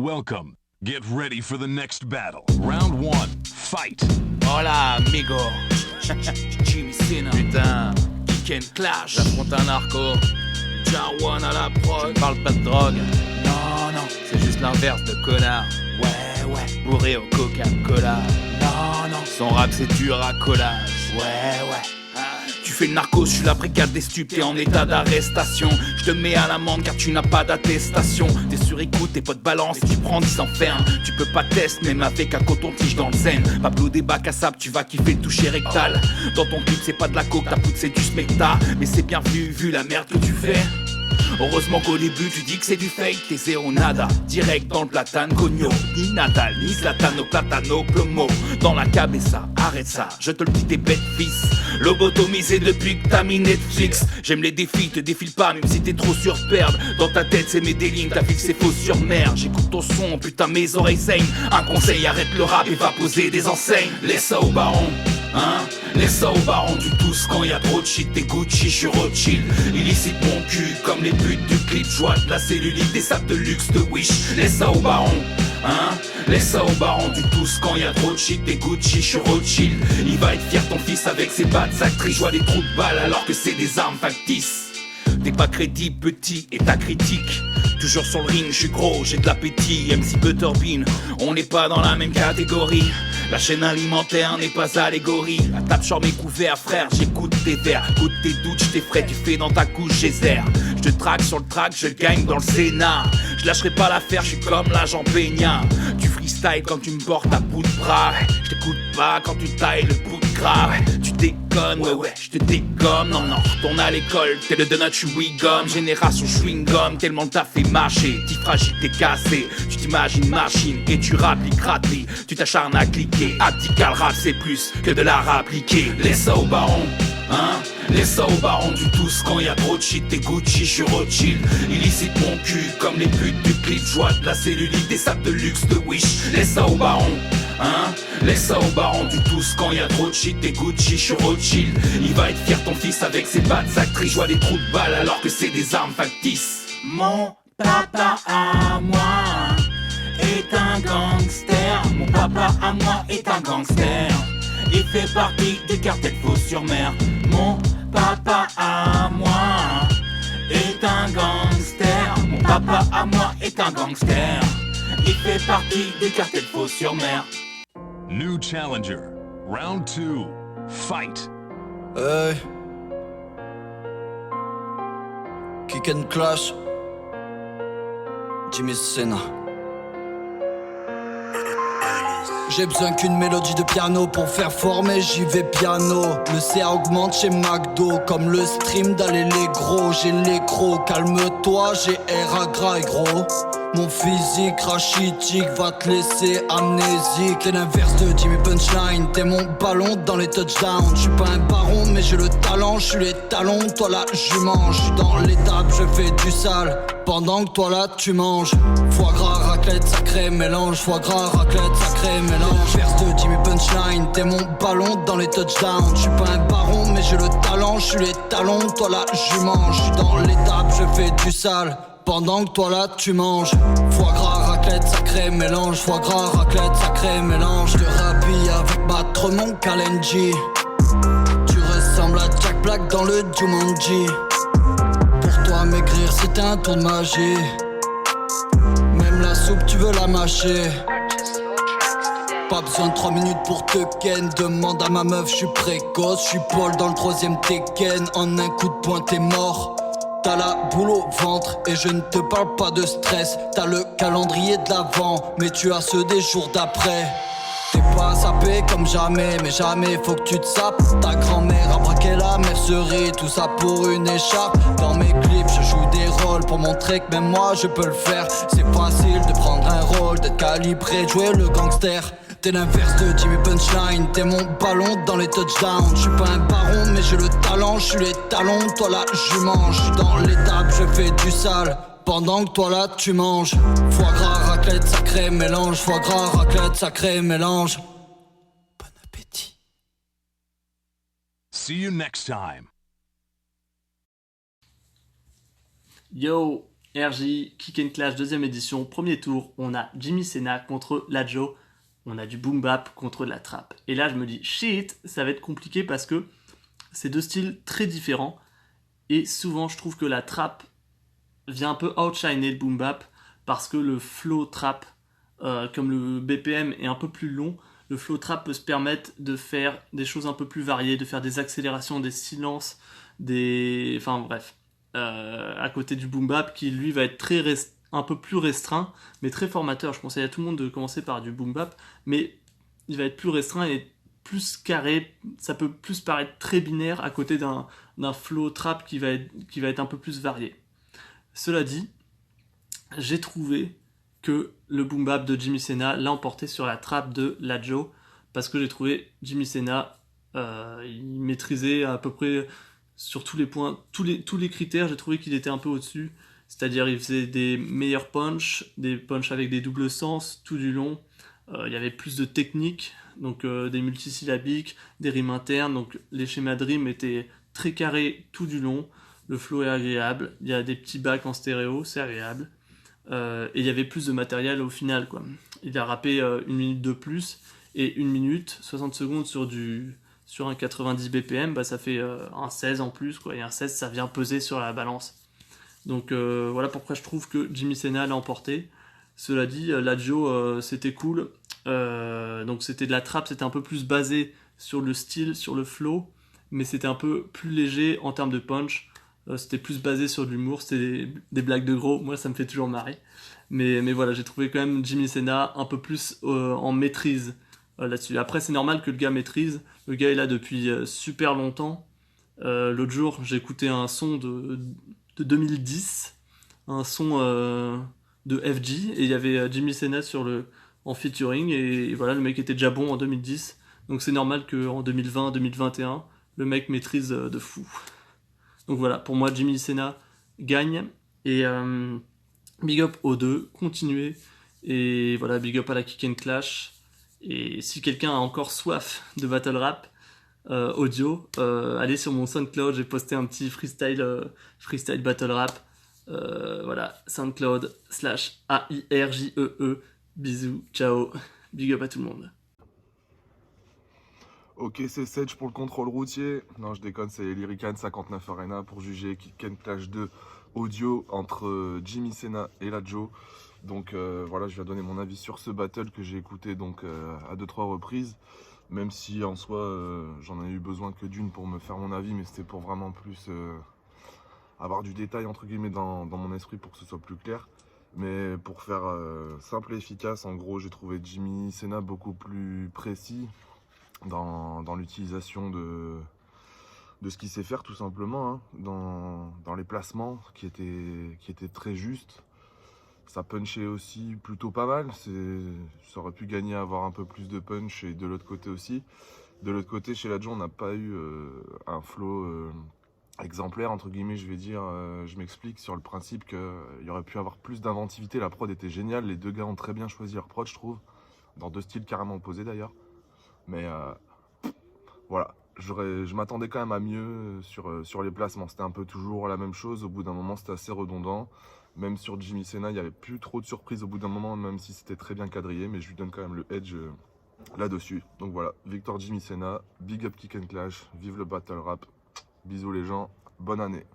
Welcome. Get ready for the next battle. Round 1, fight. Hola, amigo. Jimmy Sina. Putain, Kick and Clash. J'affronte un narco. Jarwan à la prod. Je parle pas de drogue. Non, non, c'est juste l'inverse de connard. Ouais, bourré au Coca-Cola. Non, son rap c'est du racolage. Ouais. Tu fais le narco, je suis la brigade des stupes, t'es en état d'arrestation. Je te mets à l'amende car tu n'as pas d'attestation. T'es sur écoute, tes potes balancent, tu prends 10 enfermes. Tu peux pas tester même avec un coton-tige dans le zen. Pablo des bacs à sable, tu vas kiffer le toucher rectal. Dans ton clip c'est pas de la coke, ta poudre c'est du smecta. Mais c'est bien vu la merde que tu fais. Heureusement qu'au début tu dis que c'est du fake, t'es zéro nada, direct dans le platane, cogno. Ni Nadal, ni Zlatano, platano, plomo. Dans la cabessa, arrête ça, je te le dis t'es bête fils. Lobotomisé depuis que t'as mis Netflix. J'aime les défis, te défile pas même si t'es trop sur perdre. Dans ta tête c'est mes délires, ta vie c'est faux sur mer. J'écoute ton son, putain mes oreilles saignent. Un conseil, arrête le rap et va poser des enseignes. Laisse ça au baron, hein. Laisse ça au baron du tous quand y a trop de shit. T'es Gucci, je suis Rothschild. Illicite mon cul comme les buts du clip. Joie de la cellulite, des sables de luxe de Wish. Laisse ça au baron, hein. Laisse ça au baron du tous quand y a trop de shit. T'es Gucci, je suis Rothschild. Il va être fier ton fils avec ses bad actrices. Je vois des trous de balles alors que c'est des armes factices. T'es pas crédible, petit, et ta critique. Toujours sur le ring, je suis gros, j'ai de l'appétit. MC Butterbean, on n'est pas dans la même catégorie. La chaîne alimentaire n'est pas allégorie. La tape sur mes couverts, frère, j'écoute tes vers. Goûte tes doutes, j't'ai frais, tu fais dans ta couche, geyser. J'te traque sur le track, je gagne dans le Sénat. Je lâcherai pas l'affaire, je suis comme l'agent Peña. Tu freestyle quand tu me portes à bout de bras. Je t'écoute pas quand tu tailles le bout de gras. Tu déconnes, ouais, je te dégomme. Non, retourne à l'école, t'es le donut, je suis gomme. Génération chewing-gum, tellement t'as fait marcher. T'es fragile, t'es cassé. Tu t'imagines machine et tu rappliques raté. Tu t'acharnes à cliquer. Abdical rap, c'est plus que de l'art appliqué. Laisse ça au baron, hein. Laisse ça au baron du tous quand y a trop de shit. T'es Gucci, je suis Rothschild. Illicite mon cul comme les putes du clip. Joie de la cellulite, des sables de luxe de Wish. Laisse ça au baron, hein. Laisse ça au baron du tous quand y a trop de shit. T'es Gucci, je suis Rothschild. Il va être fier ton fils avec ses bad actrices. Je vois des trous de balles alors que c'est des armes factices. Mon papa à moi est un gangster. Mon papa à moi est un gangster. Il fait partie du cartel Fos-sur-Mer. Mon papa à moi est un gangster. Mon papa à moi est un gangster. Il fait partie du cartel Fos-sur-Mer. New challenger. Round 2, fight. Hey. Kick and Clash. Jimmy Sina. J'ai besoin qu'une mélodie de piano pour faire former, j'y vais piano. Le CA augmente chez McDo, comme le stream d'aller les gros. J'ai l'écro, calme-toi, j'ai R à gras gros. Mon physique rachitique va te laisser amnésique. T'es l'inverse de Jimmy Punchline, t'es mon ballon dans les touchdowns. J'suis pas un baron mais j'ai le talent, j'suis les talons, toi la jument. J'suis dans l'étape, je fais du sale, pendant que toi là tu manges. Foie gras, raclette, sacré mélange. Foie gras, raclette, sacré mélange. Verse de Jimmy Punchline, t'es mon ballon dans les touchdowns. J'suis pas un baron mais j'ai le talent, j'suis les talons, toi la jument. J'suis dans l'étape, je fais du sale, pendant que toi là tu manges. Foie gras, raclette, sacré mélange. Foie gras, raclette, sacré mélange. Je te rhabille avec battre mon Kalenji. Tu ressembles à Jack Black dans le Jumanji. Pour toi maigrir c'est un tour de magie. Même la soupe tu veux la mâcher. Pas besoin de 3 minutes pour te ken. Demande à ma meuf, j'suis précoce. J'suis Paul dans le 3ème Tekken. En un coup de poing t'es mort. T'as la boule au ventre et je ne te parle pas de stress. T'as le calendrier de l'avant, mais tu as ceux des jours d'après. T'es pas sapé comme jamais, mais jamais faut que tu te sapes. Ta grand-mère a braqué la mercerie, tout ça pour une écharpe. Dans mes clips je joue des rôles pour montrer que même moi je peux le faire. C'est facile de prendre un rôle, d'être calibré, de jouer le gangster. T'es l'inverse de Jimmy Punchline, t'es mon ballon dans les touchdowns. J'suis pas un baron mais j'ai le talent, j'suis les talons, toi la jument. J'suis dans l'étape, je fais du sale, pendant que toi là tu manges. Foie gras, raclette, sacré mélange. Foie gras, raclette, sacré mélange. Bon appétit. See you next time. Yo, RJ Kick and Clash deuxième édition, premier tour, on a Jimmy Sena contre Lajo, on a du boom bap contre de la trap. Et là je me dis shit, ça va être compliqué parce que c'est deux styles très différents et souvent je trouve que la trap vient un peu outshiner le boom bap parce que le flow trap, comme le BPM est un peu plus long, le flow trap peut se permettre de faire des choses un peu plus variées, de faire des accélérations, des silences, enfin bref. À côté du boom bap qui lui va être un peu plus restreint mais très formateur. Je conseille à tout le monde de commencer par du boom bap, mais il va être plus restreint et plus carré, ça peut plus paraître très binaire à côté d'un flow trap qui va être un peu plus varié. Cela dit, j'ai trouvé que le boom bap de Jimmy Sena l'a emporté sur la trap de Lajo parce que j'ai trouvé Jimmy Sena il maîtrisait à peu près sur tous les points, tous les critères, j'ai trouvé qu'il était un peu au-dessus. C'est-à-dire, il faisait des meilleurs punchs, des punchs avec des doubles sens tout du long. Il y avait plus de technique, donc des multisyllabiques, des rimes internes. Donc les schémas de rimes étaient très carrés tout du long. Le flow est agréable. Il y a des petits bacs en stéréo, c'est agréable. Et il y avait plus de matériel au final, quoi. Il a rappé 1 minute de plus et 1 minute, 60 secondes sur un 90 BPM, bah ça fait un 16 en plus, quoi. Et un 16, ça vient peser sur la balance. Donc voilà pourquoi je trouve que Jimmy Sena l'a emporté. Cela dit, Lajo, c'était cool. Donc c'était de la trap, c'était un peu plus basé sur le style, sur le flow, mais c'était un peu plus léger en termes de punch. C'était plus basé sur de l'humour, c'était des blagues de gros. Moi, ça me fait toujours marrer. Mais voilà, j'ai trouvé quand même Jimmy Sena un peu plus en maîtrise là-dessus. Après, c'est normal que le gars maîtrise. Le gars est là depuis super longtemps. L'autre jour, j'ai écouté un son de 2010, un son de FG, et il y avait Jimmy Sena en featuring, et voilà, le mec était déjà bon en 2010. Donc c'est normal qu'en 2020, 2021, le mec maîtrise de fou. Donc voilà, pour moi, Jimmy Sena gagne. Et big up aux deux, continuez. Et voilà, big up à la Kick and Clash. Et si quelqu'un a encore soif de battle rap audio, allez sur mon SoundCloud, j'ai posté un petit freestyle battle rap. Voilà, SoundCloud/AIRJEE. Bisous, ciao, big up à tout le monde. Ok, c'est Sedge pour le contrôle routier. Non, je déconne, c'est Lyrican 59 Arena pour juger Kick and Clash 2 audio entre Jimmy Sena et Lajo. Donc voilà, je vais donner mon avis sur ce battle que j'ai écouté donc à 2-3 reprises. Même si en soi, j'en ai eu besoin que d'une pour me faire mon avis, mais c'était pour vraiment plus avoir du détail entre guillemets dans mon esprit pour que ce soit plus clair. Mais pour faire simple et efficace, en gros, j'ai trouvé Jimmy Sena beaucoup plus précis dans l'utilisation de ce qu'il sait faire tout simplement, hein, dans les placements qui étaient très justes. Ça punchait aussi plutôt pas mal, ça aurait pu gagner à avoir un peu plus de punch, et de l'autre côté aussi. De l'autre côté, chez Lajo, on n'a pas eu un flow exemplaire, entre guillemets, je vais dire. Je m'explique sur le principe qu'il y aurait pu avoir plus d'inventivité. La prod était géniale, les deux gars ont très bien choisi leur prod, je trouve, dans deux styles carrément opposés d'ailleurs. Mais voilà, je m'attendais quand même à mieux sur les placements. C'était un peu toujours la même chose, au bout d'un moment c'était assez redondant. Même sur Jimmy Sena, il n'y avait plus trop de surprises au bout d'un moment, même si c'était très bien quadrillé, mais je lui donne quand même le edge là-dessus. Donc voilà, victoire Jimmy Sena, big up Kick and Clash, vive le battle rap, bisous les gens, bonne année.